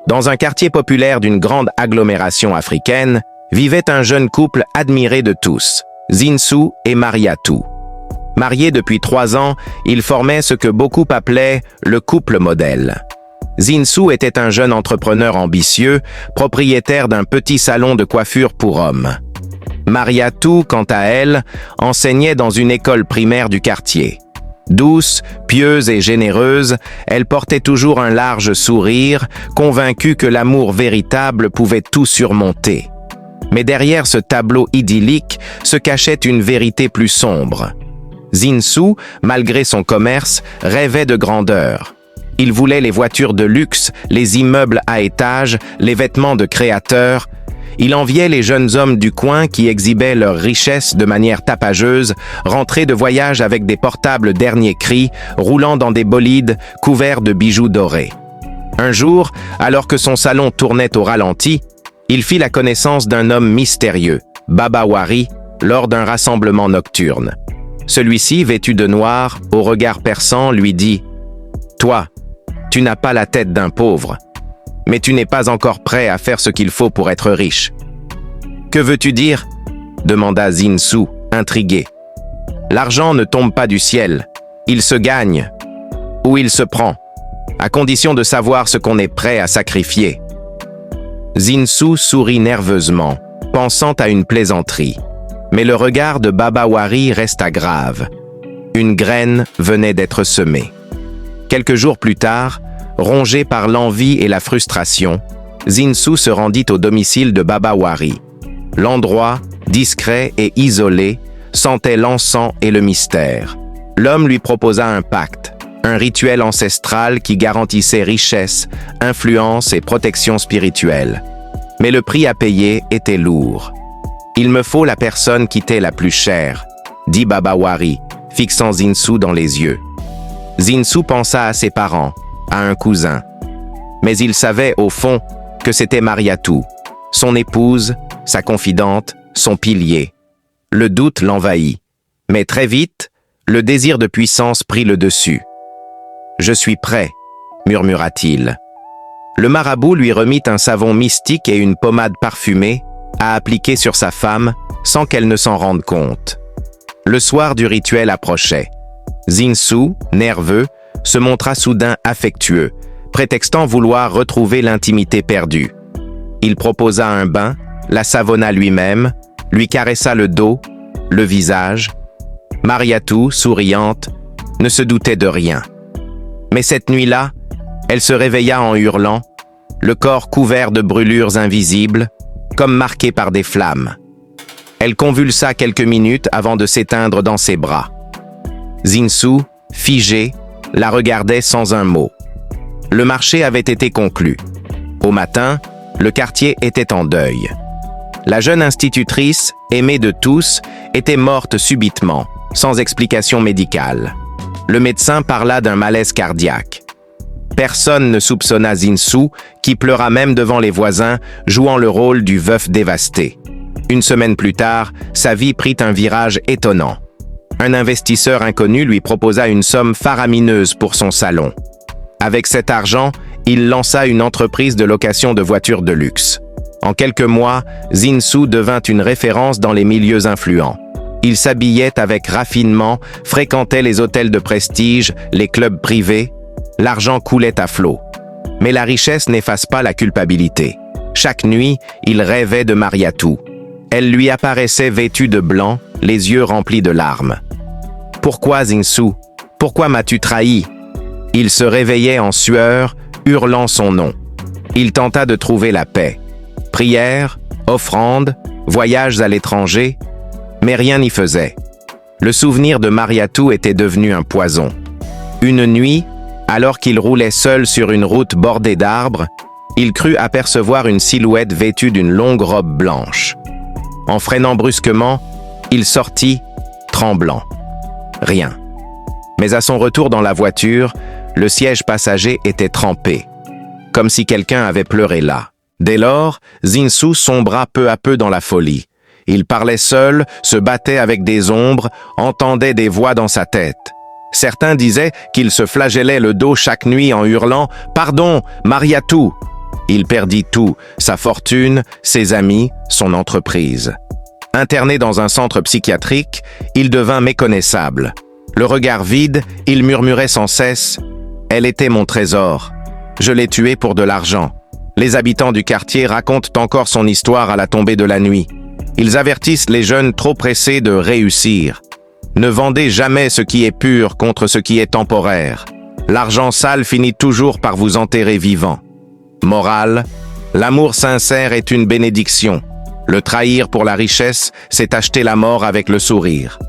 Dans un quartier populaire d'une grande agglomération africaine, vivait un jeune couple admiré de tous, Zinsou et Mariatou. Mariés depuis 3 ans, ils formaient ce que beaucoup appelaient le couple modèle. Zinsou était un jeune entrepreneur ambitieux, propriétaire d'un petit salon de coiffure pour hommes. Mariatou, quant à elle, enseignait dans une école primaire du quartier. Douce, pieuse et généreuse, elle portait toujours un large sourire, convaincue que l'amour véritable pouvait tout surmonter. Mais derrière ce tableau idyllique se cachait une vérité plus sombre. Zinsou, malgré son commerce, rêvait de grandeur. Il voulait les voitures de luxe, les immeubles à étages, les vêtements de créateurs. Il enviait les jeunes hommes du coin qui exhibaient leur richesse de manière tapageuse, rentrés de voyage avec des portables dernier cri, roulant dans des bolides couverts de bijoux dorés. Un jour, alors que son salon tournait au ralenti, il fit la connaissance d'un homme mystérieux, Baba Wari, lors d'un rassemblement nocturne. Celui-ci, vêtu de noir, au regard perçant, lui dit « Toi, tu n'as pas la tête d'un pauvre. Mais tu n'es pas encore prêt à faire ce qu'il faut pour être riche. »« Que veux-tu dire » demanda Zinsou, intrigué. « L'argent ne tombe pas du ciel. Il se gagne. Ou il se prend, à condition de savoir ce qu'on est prêt à sacrifier. » Zinsou sourit nerveusement, pensant à une plaisanterie. Mais le regard de Baba Wari resta grave. Une graine venait d'être semée. Quelques jours plus tard, rongé par l'envie et la frustration, Zinsou se rendit au domicile de Baba Wari. L'endroit, discret et isolé, sentait l'encens et le mystère. L'homme lui proposa un pacte, un rituel ancestral qui garantissait richesse, influence et protection spirituelle. Mais le prix à payer était lourd. « Il me faut la personne qui t'est la plus chère », dit Baba Wari, fixant Zinsou dans les yeux. Zinsou pensa à ses parents, à un cousin. Mais il savait, au fond, que c'était Mariatou, son épouse, sa confidente, son pilier. Le doute l'envahit. Mais très vite, le désir de puissance prit le dessus. « Je suis prêt », murmura-t-il. Le marabout lui remit un savon mystique et une pommade parfumée à appliquer sur sa femme sans qu'elle ne s'en rende compte. Le soir du rituel approchait. Zinsou, nerveux, se montra soudain affectueux, prétextant vouloir retrouver l'intimité perdue. Il proposa un bain, la savonna lui-même, lui caressa le dos, le visage. Mariatou, souriante, ne se doutait de rien. Mais cette nuit-là, elle se réveilla en hurlant, le corps couvert de brûlures invisibles, comme marqué par des flammes. Elle convulsa quelques minutes avant de s'éteindre dans ses bras. Zinsou, figé, la regardait sans un mot. Le marché avait été conclu. Au matin, le quartier était en deuil. La jeune institutrice, aimée de tous, était morte subitement, sans explication médicale. Le médecin parla d'un malaise cardiaque. Personne ne soupçonna Zinsou, qui pleura même devant les voisins, jouant le rôle du veuf dévasté. Une semaine plus tard, sa vie prit un virage étonnant. Un investisseur inconnu lui proposa une somme faramineuse pour son salon. Avec cet argent, il lança une entreprise de location de voitures de luxe. En quelques mois, Zinsou devint une référence dans les milieux influents. Il s'habillait avec raffinement, fréquentait les hôtels de prestige, les clubs privés. L'argent coulait à flot. Mais la richesse n'efface pas la culpabilité. Chaque nuit, il rêvait de Mariatou. Elle lui apparaissait vêtue de blanc, les yeux remplis de larmes. « Pourquoi, Zinsou? Pourquoi m'as-tu trahi ?» Il se réveillait en sueur, hurlant son nom. Il tenta de trouver la paix. Prières, offrandes, voyages à l'étranger, mais rien n'y faisait. Le souvenir de Mariatou était devenu un poison. Une nuit, alors qu'il roulait seul sur une route bordée d'arbres, il crut apercevoir une silhouette vêtue d'une longue robe blanche. En freinant brusquement, il sortit, tremblant. Rien. Mais à son retour dans la voiture, le siège passager était trempé, comme si quelqu'un avait pleuré là. Dès lors, Zinsou sombra peu à peu dans la folie. Il parlait seul, se battait avec des ombres, entendait des voix dans sa tête. Certains disaient qu'il se flagellait le dos chaque nuit en hurlant « Pardon, Mariatou !» Il perdit tout, sa fortune, ses amis, son entreprise. Interné dans un centre psychiatrique, il devint méconnaissable. Le regard vide, il murmurait sans cesse « Elle était mon trésor. Je l'ai tuée pour de l'argent. » Les habitants du quartier racontent encore son histoire à la tombée de la nuit. Ils avertissent les jeunes trop pressés de réussir. Ne vendez jamais ce qui est pur contre ce qui est temporaire. L'argent sale finit toujours par vous enterrer vivant. Morale, l'amour sincère est une bénédiction. Le trahir pour la richesse, c'est acheter la mort avec le sourire.